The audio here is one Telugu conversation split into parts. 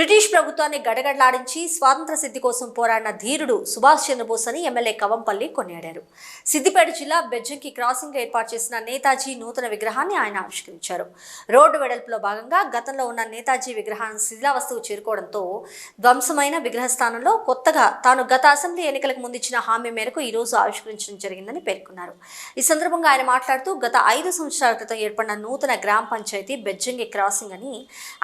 బ్రిటిష్ ప్రభుత్వాన్ని గడగడలాడించి స్వాతంత్ర సిద్ధి కోసం పోరాడిన ధీరుడు సుభాష్ చంద్రబోస్ అని ఎమ్మెల్యే కవంపల్లి కొనియాడారు. సిద్దిపేట జిల్లా బెజ్జంకి క్రాసింగ్ ఏర్పాటు చేసిన నేతాజీ నూతన విగ్రహాన్ని ఆయన ఆవిష్కరించారు. రోడ్డు వెడల్పులో భాగంగా గతంలో ఉన్న నేతాజీ విగ్రహాన్ని శిథిలావస్థకు చేరుకోవడంతో ధ్వంసమైన విగ్రహ స్థానంలో కొత్తగా తాను గత అసెంబ్లీ ఎన్నికలకు ముందు ఇచ్చిన హామీ మేరకు ఈ రోజు ఆవిష్కరించడం జరిగిందని పేర్కొన్నారు. ఈ సందర్భంగా ఆయన మాట్లాడుతూ గత 5 సంవత్సరాల క్రితం ఏర్పడిన నూతన గ్రామ పంచాయతీ బెజ్జంకి క్రాసింగ్ అని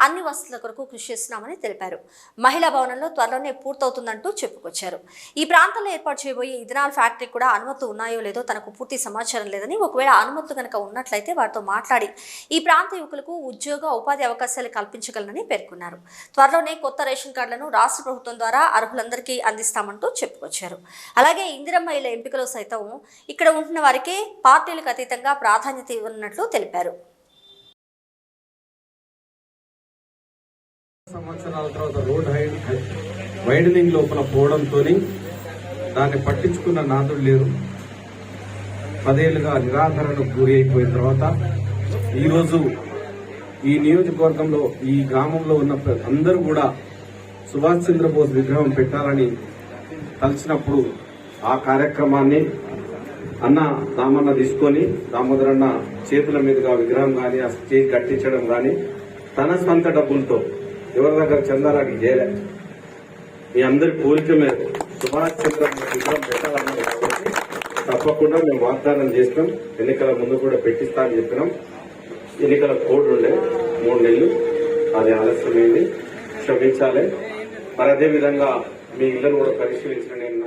అన్ని వసతుల కొరకు కృషి చేస్తున్నామని తెలిపారు. మహిళా భవనంలో త్వరలోనే పూర్తవుతుందంటూ చెప్పుకొచ్చారు. ఈ ప్రాంతంలో ఏర్పాటు చేయబోయే ఇథనాల్ ఫ్యాక్టరీ కూడా అనుమతులు ఉన్నాయో లేదో తనకు పూర్తి సమాచారం లేదని, ఒకవేళ అనుమతులు కనుక ఉన్నట్లయితే వారితో మాట్లాడి ఈ ప్రాంత యువకులకు ఉద్యోగ ఉపాధి అవకాశాలు కల్పించగలనని పేర్కొన్నారు. త్వరలోనే కొత్త రేషన్ కార్డులను రాష్ట్ర ప్రభుత్వం ద్వారా అర్హులందరికీ అందిస్తామంటూ చెప్పుకొచ్చారు. అలాగే ఇందిరమ్మ ఇళ్ల ఎంపికలో సైతం ఇక్కడ ఉంటున్న వారికే పార్టీలకు అతీతంగా ప్రాధాన్యత ఇవ్వనున్నట్లు తెలిపారు. సంవత్సరాల తర్వాత రోడ్ వైడనింగ్ లోపల పోవడంతో దాన్ని పట్టించుకున్న నాదులు లేరు. 10 ఏళ్లుగా నిరాధరణకు గురి అయిపోయిన తర్వాత ఈరోజు ఈ నియోజకవర్గంలో ఈ గ్రామంలో ఉన్న అందరూ కూడా సుభాష్ చంద్రబోస్ విగ్రహం పెట్టాలని తలిచినప్పుడు ఆ కార్యక్రమాన్ని అన్న దామన్న తీసుకొని దామోదరన్న చేతుల మీదుగా విగ్రహం కానీ ఆ స్టేజ్ కట్టించడం కానీ తన సొంత డబ్బులతో ఎవరి దగ్గర చందాలాంటి చేయలేదు. మీ అందరి కోరిక మేరకు సుభాష్ చంద్రబోస్ విగ్రహం పెట్టాలన్నది కాబట్టి తప్పకుండా మేము వాగ్దానం చేసినాం. ఎన్నికల ముందు కూడా పెట్టిస్తా అని చెప్పినాం. ఎన్నికల కోడ్ ఉండే 3 నెలలు, అది ఆలస్యమైంది, క్షమించాలి. మరి అదేవిధంగా మీ ఇళ్లను కూడా పరిశీలించిన నేను